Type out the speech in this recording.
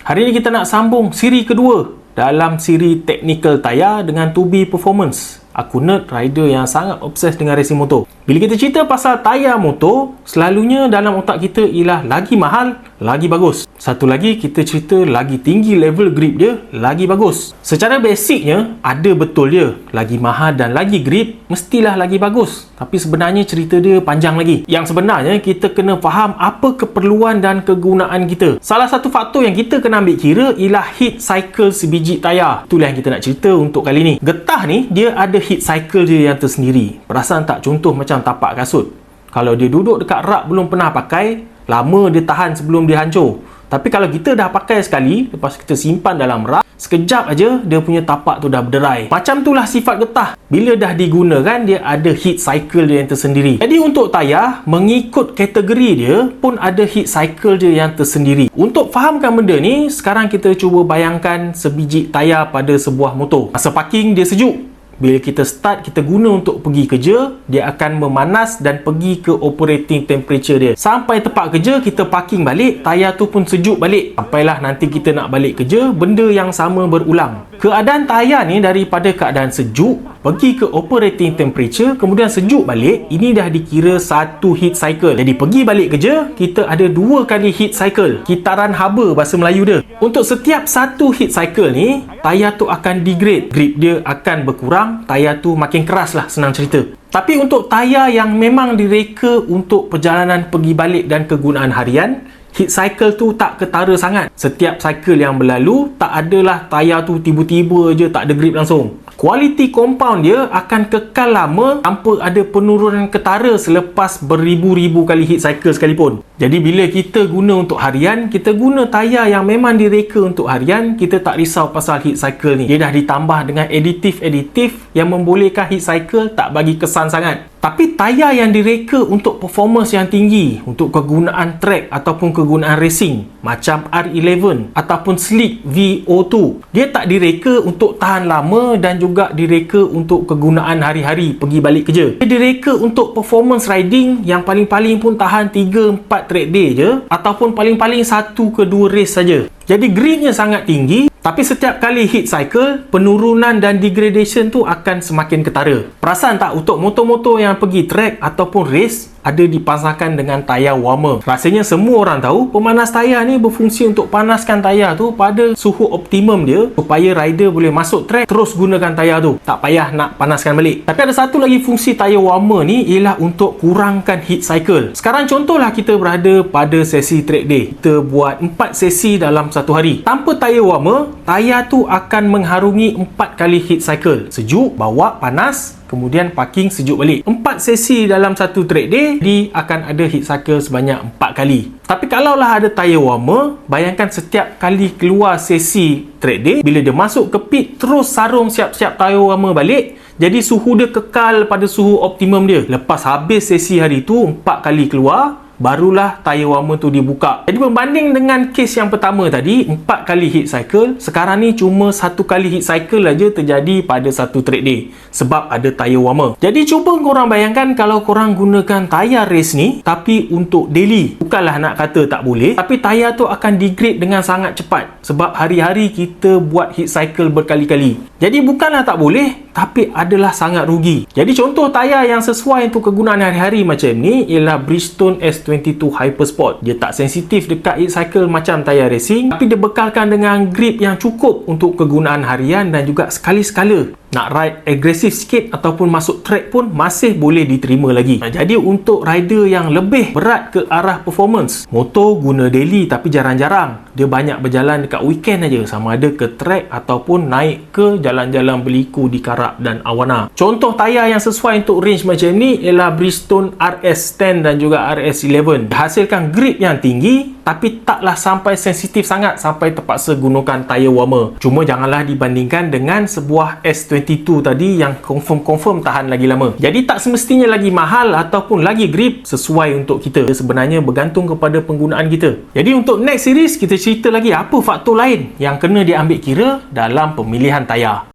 Hari ini kita nak sambung siri kedua dalam siri Technical Tayar dengan 2B Performance. Aku nerd rider yang sangat obses dengan racing motor. Bila kita cerita pasal tayar motor, selalunya dalam otak kita ialah lagi mahal, lagi bagus. Satu lagi, kita cerita lagi tinggi level grip dia, lagi bagus. Secara basicnya, ada betul dia. Lagi mahal dan lagi grip, mestilah lagi bagus. Tapi sebenarnya cerita dia panjang lagi. Yang sebenarnya, kita kena faham apa keperluan dan kegunaan kita. Salah satu faktor yang kita kena ambil kira ialah heat cycle sebiji tayar. Itulah yang kita nak cerita untuk kali ni. Getah ni, dia ada heat cycle dia yang tersendiri. Perasan tak? Contoh macam tapak kasut. Kalau dia duduk dekat rak belum pernah pakai, lama dia tahan sebelum dia hancur. Tapi kalau kita dah pakai sekali, lepas kita simpan dalam rak, sekejap aja dia punya tapak tu dah berderai. Macam itulah sifat getah. Bila dah digunakan, dia ada heat cycle dia yang tersendiri. Jadi untuk tayar, mengikut kategori dia pun ada heat cycle dia yang tersendiri. Untuk fahamkan benda ni, sekarang kita cuba bayangkan sebiji tayar pada sebuah motor. Masa parking dia sejuk. Bila kita start, kita guna untuk pergi kerja, dia akan memanas dan pergi ke operating temperature dia. Sampai tempat kerja, kita parking balik, tayar tu pun sejuk balik. Sampailah nanti kita nak balik kerja, benda yang sama berulang. Keadaan tayar ni daripada keadaan sejuk, pergi ke operating temperature, kemudian sejuk balik, ini dah dikira satu heat cycle. Jadi pergi balik kerja, kita ada 2 kali heat cycle. Kitaran haba bahasa Melayu dia. Untuk setiap satu heat cycle ni, tayar tu akan degrade. Grip dia akan berkurang, tayar tu makin keras lah, senang cerita. Tapi untuk tayar yang memang direka untuk perjalanan pergi balik dan kegunaan harian, heat cycle tu tak ketara sangat. Setiap cycle yang berlalu, tak adalah tayar tu tiba-tiba je tak ada grip langsung. Kualiti compound dia akan kekal lama tanpa ada penurunan ketara selepas beribu-ribu kali heat cycle sekalipun. Jadi bila kita guna untuk harian, kita guna tayar yang memang direka untuk harian, kita tak risau pasal heat cycle ni. Dia dah ditambah dengan aditif-aditif yang membolehkan heat cycle tak bagi kesan sangat. Tapi tayar yang direka untuk performance yang tinggi, untuk kegunaan track ataupun kegunaan racing, macam R11 ataupun Slick VO2, dia tak direka untuk tahan lama dan juga direka untuk kegunaan hari-hari pergi balik kerja. Dia direka untuk performance riding yang paling-paling pun tahan 3-4 track day je, ataupun paling-paling 1 ke 2 race saja. Jadi gripnya sangat tinggi, tapi setiap kali heat cycle, penurunan dan degradation tu akan semakin ketara. Perasan tak, untuk motor-motor yang pergi track ataupun race, ada dipasangkan dengan tayar warmer. Rasanya semua orang tahu, pemanas tayar ni berfungsi untuk panaskan tayar tu pada suhu optimum dia, supaya rider boleh masuk track, terus gunakan tayar tu. Tak payah nak panaskan balik. Tapi ada satu lagi fungsi tayar warmer ni, ialah untuk kurangkan heat cycle. Sekarang contohlah kita berada pada sesi track day. Kita buat 4 sesi dalam satu hari. Tanpa tayar warmer, tayar tu akan mengharungi 4 kali heat cycle. Sejuk, bawa, panas, kemudian parking, sejuk balik. 4 sesi dalam satu track day, dia akan ada heat cycle sebanyak 4 kali. Tapi kalaulah ada tayar warmer, bayangkan setiap kali keluar sesi track day, bila dia masuk ke pit, terus sarung siap-siap tayar warmer balik. Jadi suhu dia kekal pada suhu optimum dia. Lepas habis sesi hari tu, 4 kali keluar, barulah tayar warmer tu dibuka. Jadi berbanding dengan kes yang pertama tadi, 4 kali heat cycle, sekarang ni cuma 1 kali heat cycle aja terjadi pada satu track day, sebab ada tayar warmer. Jadi cuba korang bayangkan kalau korang gunakan tayar race ni, tapi untuk daily. Bukanlah nak kata tak boleh, tapi tayar tu akan degrade dengan sangat cepat, sebab hari-hari kita buat heat cycle berkali-kali. Jadi bukanlah tak boleh, tapi adalah sangat rugi. Jadi contoh tayar yang sesuai untuk kegunaan hari-hari macam ni ialah Bridgestone S22 Hypersport. Dia tak sensitif dekat heat cycle macam tayar racing, tapi dia bekalkan dengan grip yang cukup untuk kegunaan harian dan juga sekali-sekala nak ride agresif sikit ataupun masuk track pun masih boleh diterima lagi. Jadi untuk rider yang lebih berat ke arah performance, motor guna daily tapi jarang-jarang. Dia banyak berjalan dekat weekend aja, sama ada ke track ataupun naik ke jalan-jalan berliku di Karak dan Awana. Contoh tayar yang sesuai untuk range macam ni ialah Bridgestone RS10 dan juga RS11. Hasilkan grip yang tinggi, tapi taklah sampai sensitif sangat sampai terpaksa gunakan tayar warmer. Cuma janganlah dibandingkan dengan sebuah S22 tadi yang confirm tahan lagi lama. Jadi tak semestinya lagi mahal ataupun lagi grip sesuai untuk kita. Dia sebenarnya bergantung kepada penggunaan kita. Jadi untuk next series, kita cerita lagi apa faktor lain yang kena diambil kira dalam pemilihan tayar.